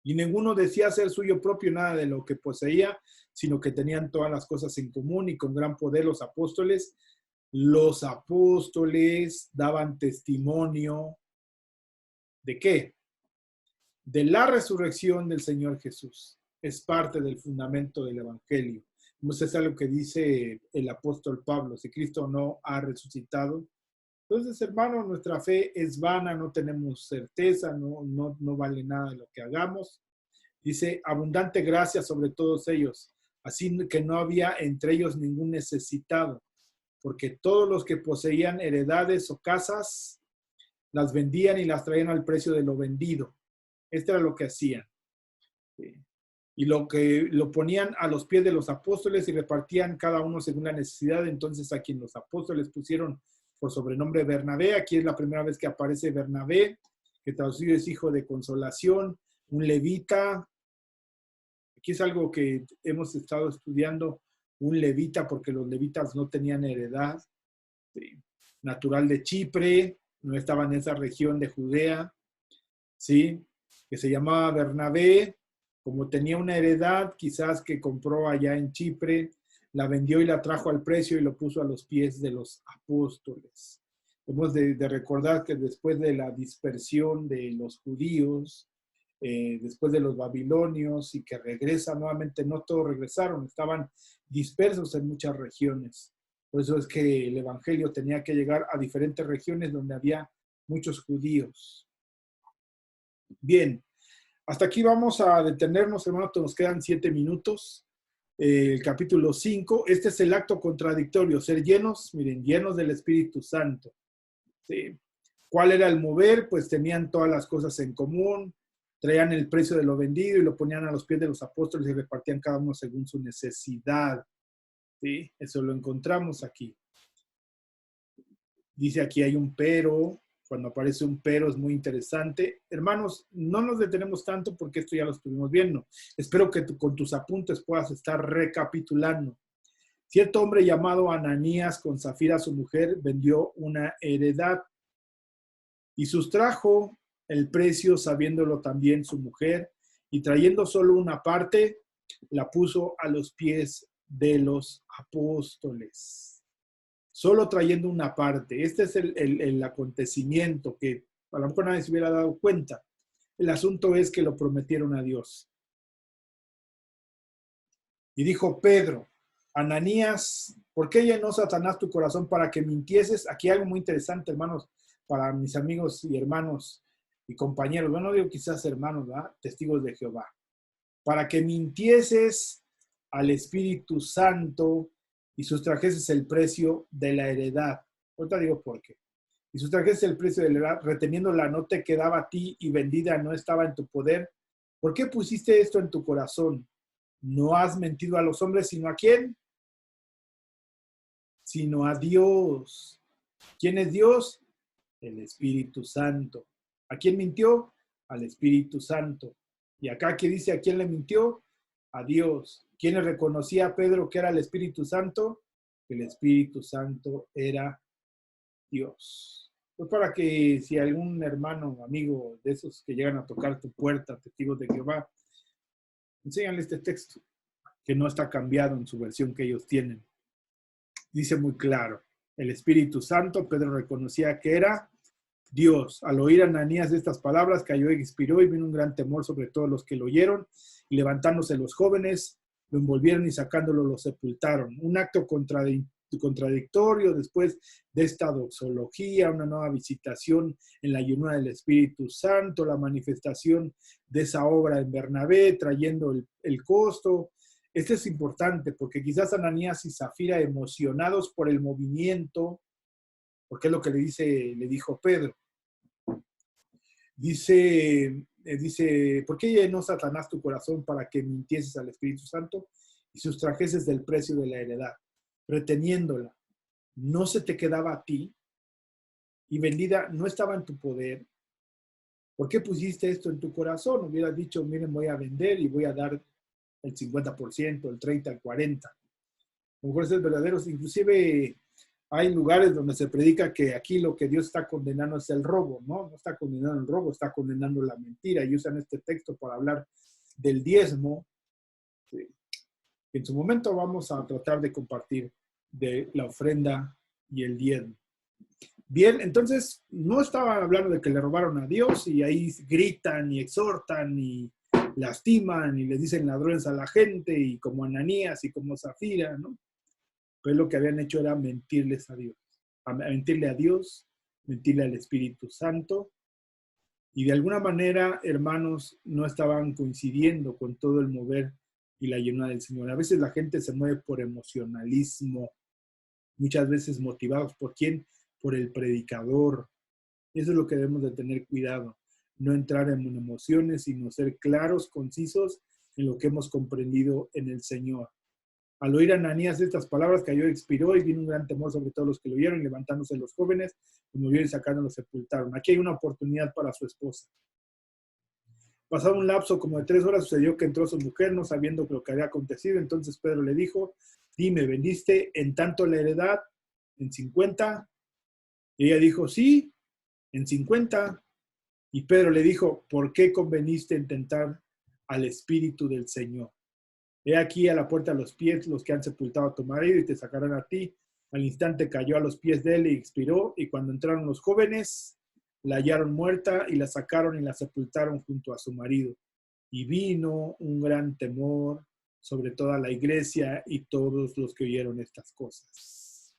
Y ninguno decía ser suyo propio nada de lo que poseía, sino que tenían todas las cosas en común y con gran poder los apóstoles daban testimonio ¿de qué? De la resurrección del Señor Jesús. Es parte del fundamento del Evangelio. Eso es algo que dice el apóstol Pablo. Si Cristo no ha resucitado, entonces, hermano, nuestra fe es vana, no tenemos certeza, no vale nada de lo que hagamos. Dice, abundante gracia sobre todos ellos, así que no había entre ellos ningún necesitado, porque todos los que poseían heredades o casas, las vendían y las traían al precio de lo vendido. Esto era lo que hacían. Y lo ponían a los pies de los apóstoles y repartían cada uno según la necesidad. Entonces, a quien los apóstoles pusieron por sobrenombre Bernabé, aquí es la primera vez que aparece Bernabé, que traducido es hijo de consolación, un levita. Aquí es algo que hemos estado estudiando, un levita, porque los levitas no tenían heredad, ¿sí? Natural de Chipre, no estaba en esa región de Judea, ¿sí? Que se llamaba Bernabé, como tenía una heredad, quizás que compró allá en Chipre, la vendió y la trajo al precio y lo puso a los pies de los apóstoles. Hemos de recordar que después de la dispersión de los judíos, después de los babilonios y que regresan nuevamente, no todos regresaron, estaban dispersos en muchas regiones. Por eso es que el evangelio tenía que llegar a diferentes regiones donde había muchos judíos. Bien, hasta aquí vamos a detenernos, hermanos, nos quedan 7 minutos. El capítulo 5, este es el acto contradictorio, ser llenos, miren, llenos del Espíritu Santo. ¿Sí? ¿Cuál era el mover? Pues tenían todas las cosas en común, traían el precio de lo vendido y lo ponían a los pies de los apóstoles y repartían cada uno según su necesidad. ¿Sí? Eso lo encontramos aquí. Dice aquí hay un pero. Cuando aparece un pero es muy interesante. Hermanos, no nos detenemos tanto porque esto ya lo estuvimos viendo. Espero que con tus apuntes puedas estar recapitulando. Cierto hombre llamado Ananías con Zafira, su mujer, vendió una heredad y sustrajo el precio sabiéndolo también su mujer y trayendo solo una parte, la puso a los pies de los apóstoles. Solo trayendo una parte. Este es el acontecimiento que a lo mejor nadie se hubiera dado cuenta. El asunto es que lo prometieron a Dios. Y dijo Pedro, Ananías, ¿por qué llenó Satanás tu corazón para que mintieses? Aquí hay algo muy interesante, hermanos, para mis amigos y hermanos y compañeros. Bueno, no digo quizás hermanos, ¿verdad? Testigos de Jehová. Para que mintieses al Espíritu Santo y sustrajeses el precio de la heredad. Ahorita digo por qué. Y sustrajeses el precio de la heredad, reteniéndola no te quedaba a ti y vendida no estaba en tu poder. ¿Por qué pusiste esto en tu corazón? No has mentido a los hombres, sino ¿a quién? Sino a Dios. ¿Quién es Dios? El Espíritu Santo. ¿A quién mintió? Al Espíritu Santo. Y acá que dice, ¿a quién le mintió? A Dios. ¿Quién le reconocía a Pedro que era el Espíritu Santo? El Espíritu Santo era Dios. Pues para que si algún hermano, amigo de esos que llegan a tocar tu puerta, testigos de Jehová, enséñale este texto, que no está cambiado en su versión que ellos tienen. Dice muy claro, el Espíritu Santo, Pedro reconocía que era Dios. Al oír a Ananías estas palabras, cayó y expiró y vino un gran temor sobre todos los que lo oyeron. Y levantándose los jóvenes, lo envolvieron y sacándolo lo sepultaron. Un acto contradictorio después de esta doxología, una nueva visitación en la llenura del Espíritu Santo, la manifestación de esa obra en Bernabé, trayendo el costo, Este es importante porque quizás Ananías y Zafira, emocionados por el movimiento, porque es lo que le dijo Pedro. Dice, ¿por qué llenó Satanás tu corazón para que mintieses al Espíritu Santo y sustrajeses del precio de la heredad, reteniéndola? ¿No se te quedaba a ti? Y vendida no estaba en tu poder. ¿Por qué pusiste esto en tu corazón? Hubieras dicho, miren, voy a vender y voy a dar el 50%, el 30%, el 40%. A lo mejor es verdadero. Inclusive hay lugares donde se predica que aquí lo que Dios está condenando es el robo, ¿no? No está condenando el robo, está condenando la mentira. Y usan este texto para hablar del diezmo. Sí. En su momento vamos a tratar de compartir de la ofrenda y el diezmo. Bien, entonces no estaban hablando de que le robaron a Dios y ahí gritan y exhortan y lastiman y les dicen ladrones a la gente y como Ananías y como Zafira, ¿no? Pues lo que habían hecho era mentirles a Dios, mentirle a Dios, mentirle al Espíritu Santo y de alguna manera, hermanos, no estaban coincidiendo con todo el mover y la llenura del Señor. A veces la gente se mueve por emocionalismo, muchas veces motivados por quién, por el predicador. Eso es lo que debemos de tener cuidado, no entrar en emociones, sino ser claros, concisos en lo que hemos comprendido en el Señor. Al oír a Ananías estas palabras, cayó, expiró y vino un gran temor sobre todos los que lo oyeron, y levantándose los jóvenes, como vieron y sacándolo, sepultaron. Aquí hay una oportunidad para su esposa. Pasado un lapso como de 3 horas, sucedió que entró su mujer, no sabiendo lo que había acontecido. Entonces Pedro le dijo, dime, ¿vendiste en tanto la heredad? ¿En 50? Y ella dijo, sí, en 50. Y Pedro le dijo, ¿por qué conveniste en tentar al Espíritu del Señor? He aquí a la puerta a los pies los que han sepultado a tu marido y te sacarán a ti. Al instante cayó a los pies de él y expiró. Y cuando entraron los jóvenes, la hallaron muerta y la sacaron y la sepultaron junto a su marido. Y vino un gran temor sobre toda la iglesia y todos los que oyeron estas cosas.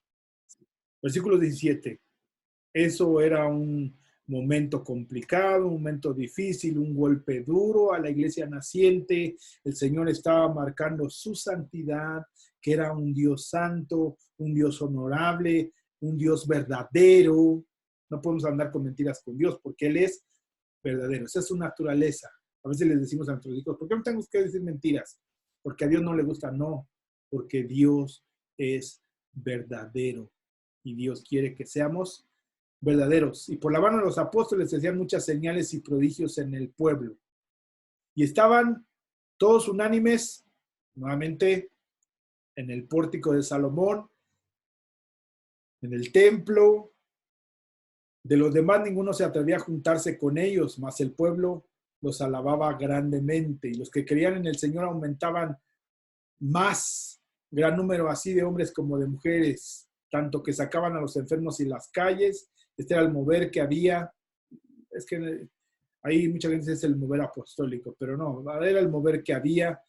Versículo 17. Eso era un momento complicado, un momento difícil, un golpe duro a la iglesia naciente. El Señor estaba marcando su santidad, que era un Dios santo, un Dios honorable, un Dios verdadero. No podemos andar con mentiras con Dios porque Él es verdadero. Esa es su naturaleza. A veces les decimos a nuestros hijos, ¿por qué no tenemos que decir mentiras? Porque a Dios no le gusta. No, porque Dios es verdadero y Dios quiere que seamos verdaderos. Y por la mano de los apóstoles se hacían muchas señales y prodigios en el pueblo. Y estaban todos unánimes, nuevamente, en el pórtico de Salomón, en el templo. De los demás ninguno se atrevía a juntarse con ellos, mas el pueblo los alababa grandemente. Y los que creían en el Señor aumentaban más, gran número así de hombres como de mujeres, tanto que sacaban a los enfermos y las calles. Este era el mover que había. Es que ahí mucha gente dice es el mover apostólico, pero no, era el mover que había.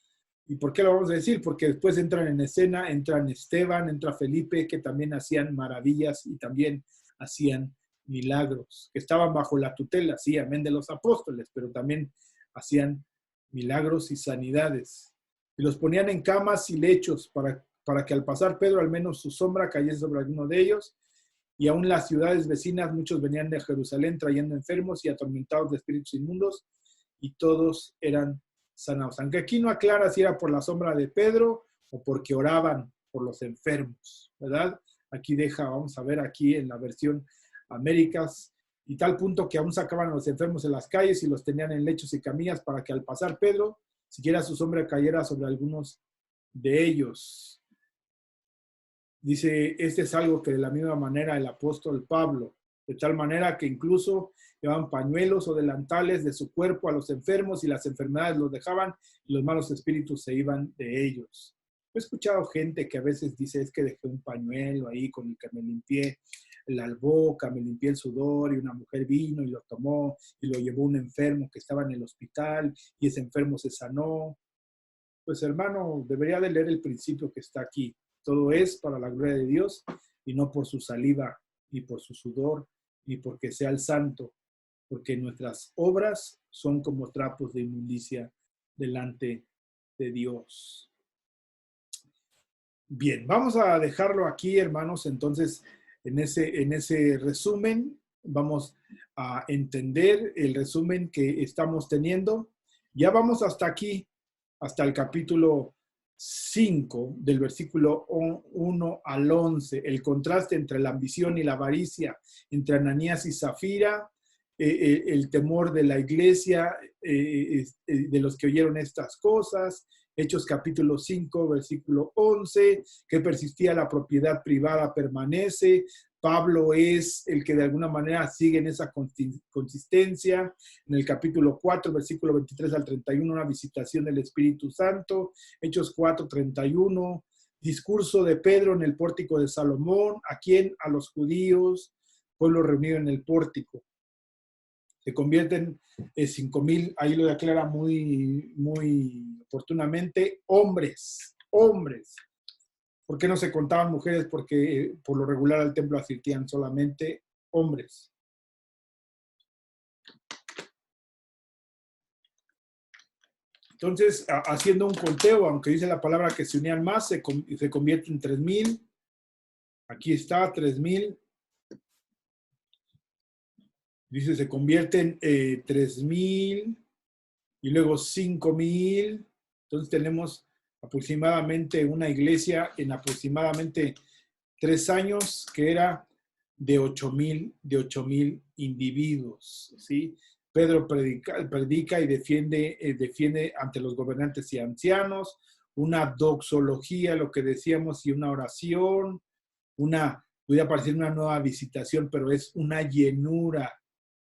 ¿Y por qué lo vamos a decir? Porque después entran en escena, entran Esteban, entra Felipe, que también hacían maravillas y también hacían milagros, que estaban bajo la tutela, sí, amén, de los apóstoles, pero también hacían milagros y sanidades. Y los ponían en camas y lechos para que al pasar Pedro al menos su sombra cayese sobre alguno de ellos. Y aún las ciudades vecinas, muchos venían de Jerusalén trayendo enfermos y atormentados de espíritus inmundos, y todos eran sanados. Aunque aquí no aclara si era por la sombra de Pedro o porque oraban por los enfermos, ¿verdad? Aquí deja, vamos a ver aquí en la versión Américas, y tal punto que aún sacaban a los enfermos en las calles y los tenían en lechos y camillas para que al pasar Pedro, siquiera su sombra cayera sobre algunos de ellos. Dice, este es algo que de la misma manera el apóstol Pablo, de tal manera que incluso llevaban pañuelos o delantales de su cuerpo a los enfermos y las enfermedades los dejaban y los malos espíritus se iban de ellos. He escuchado gente que a veces dice, es que dejé un pañuelo ahí con el que me limpié la boca, me limpié el sudor y una mujer vino y lo tomó y lo llevó un enfermo que estaba en el hospital y ese enfermo se sanó. Pues hermano, debería de leer el principio que está aquí. Todo es para la gloria de Dios y no por su saliva, ni por su sudor, ni porque sea el santo, porque nuestras obras son como trapos de inmundicia delante de Dios. Bien, vamos a dejarlo aquí, hermanos. Entonces, en ese resumen, vamos a entender el resumen que estamos teniendo. Ya vamos hasta aquí, hasta el capítulo 5, del versículo 1 al 11, el contraste entre la ambición y la avaricia, entre Ananías y Zafira, el temor de la iglesia, de los que oyeron estas cosas. Hechos capítulo 5, versículo 11, que persistía la propiedad privada permanece. Pablo es el que de alguna manera sigue en esa consistencia. En el capítulo 4, versículo 23 al 31, una visitación del Espíritu Santo. Hechos 4, 31, discurso de Pedro en el pórtico de Salomón. ¿A quién? A los judíos, pueblo reunido en el pórtico. Se convierten en 5,000, ahí lo declara muy oportunamente, hombres. ¿Por qué no se contaban mujeres? Porque por lo regular al templo asistían solamente hombres. Entonces, haciendo un conteo, aunque dice la palabra que se unían más, se convierte en 3,000. Aquí está, 3,000. Dice, se convierten 3,000 y luego 5,000. Entonces tenemos aproximadamente una iglesia en aproximadamente 3 años que era de 8,000 individuos, ¿sí? Pedro predica y defiende ante los gobernantes y ancianos una doxología, lo que decíamos, y una oración, podría parecer una nueva visitación, pero es una llenura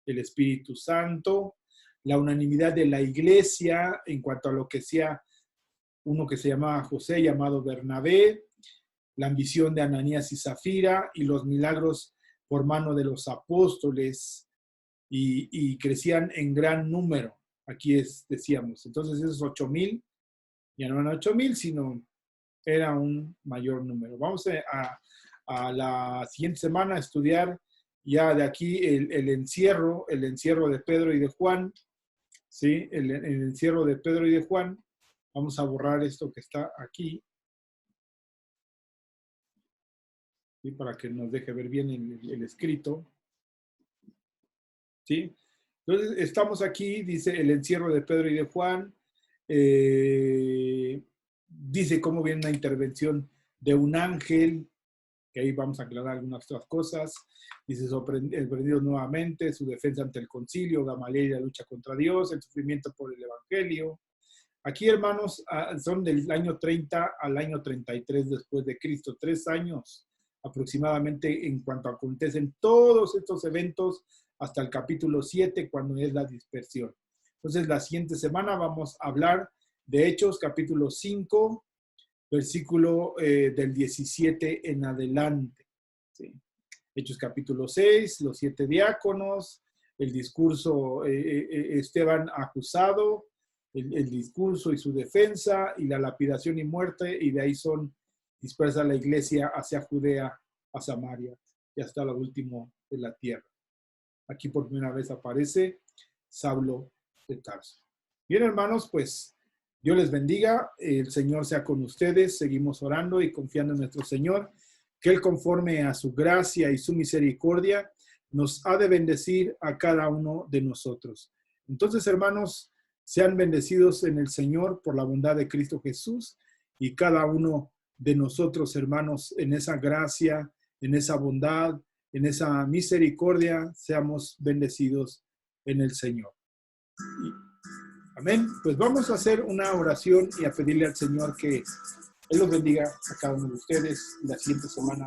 del Espíritu Santo, la unanimidad de la iglesia en cuanto a lo que sea uno que se llamaba José, llamado Bernabé, la ambición de Ananías y Zafira y los milagros por mano de los apóstoles y crecían en gran número. Aquí decíamos, entonces esos 8,000 ya no eran 8,000, sino era un mayor número. Vamos a la siguiente semana a estudiar ya de aquí el encierro de Pedro y de Juan, ¿sí? El encierro de Pedro y de Juan. Vamos a borrar esto que está aquí, ¿sí? Para que nos deje ver bien el escrito, ¿sí? Entonces, estamos aquí, dice el encierro de Pedro y de Juan, dice cómo viene una intervención de un ángel, que ahí vamos a aclarar algunas otras cosas. Dice, sorprendido nuevamente, su defensa ante el concilio, Gamaliel y la lucha contra Dios, el sufrimiento por el evangelio. Aquí, hermanos, son del año 30 al año 33 después de Cristo, 3 años aproximadamente en cuanto acontecen todos estos eventos hasta el capítulo 7, cuando es la dispersión. Entonces, la siguiente semana vamos a hablar de Hechos, capítulo 5, versículo del 17 en adelante. ¿Sí? Hechos capítulo 6, los 7 diáconos, el discurso, Esteban acusado, el discurso y su defensa, y la lapidación y muerte, y de ahí son dispersa la iglesia hacia Judea, a Samaria, y hasta lo último de la tierra. Aquí por primera vez aparece Saulo de Tarso. Bien, hermanos, pues Dios les bendiga, el Señor sea con ustedes, seguimos orando y confiando en nuestro Señor, que Él conforme a su gracia y su misericordia nos ha de bendecir a cada uno de nosotros. Entonces, hermanos, sean bendecidos en el Señor por la bondad de Cristo Jesús, y cada uno de nosotros, hermanos, en esa gracia, en esa bondad, en esa misericordia, seamos bendecidos en el Señor. Amén. Pues vamos a hacer una oración y a pedirle al Señor que Él los bendiga a cada uno de ustedes. La siguiente semana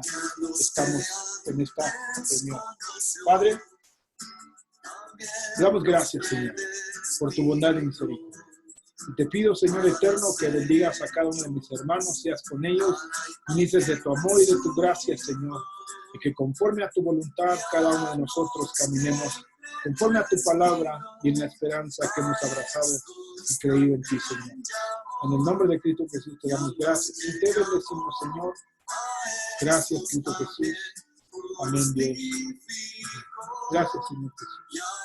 estamos en esta reunión. Padre, te damos gracias, Señor, por tu bondad y misericordia. Y te pido, Señor eterno, que bendigas a cada uno de mis hermanos, seas con ellos, ministres de tu amor y de tu gracia, Señor, y que conforme a tu voluntad cada uno de nosotros caminemos conforme a tu palabra y en la esperanza que hemos abrazado y creído en ti, Señor. En el nombre de Cristo Jesús te damos gracias. Y te bendecimos, Señor. Gracias, Cristo Jesús. Amén, Dios. Gracias, Señor Jesús.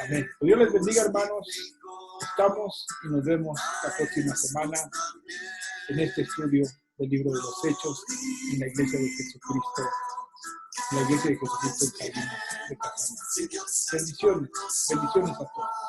Amén. Que Dios les bendiga, hermanos. Estamos y nos vemos la próxima semana en este estudio del libro de los Hechos en la Iglesia de Jesucristo, la Iglesia de Jesucristo en Salinas de Castaña. Bendiciones, bendiciones a todos.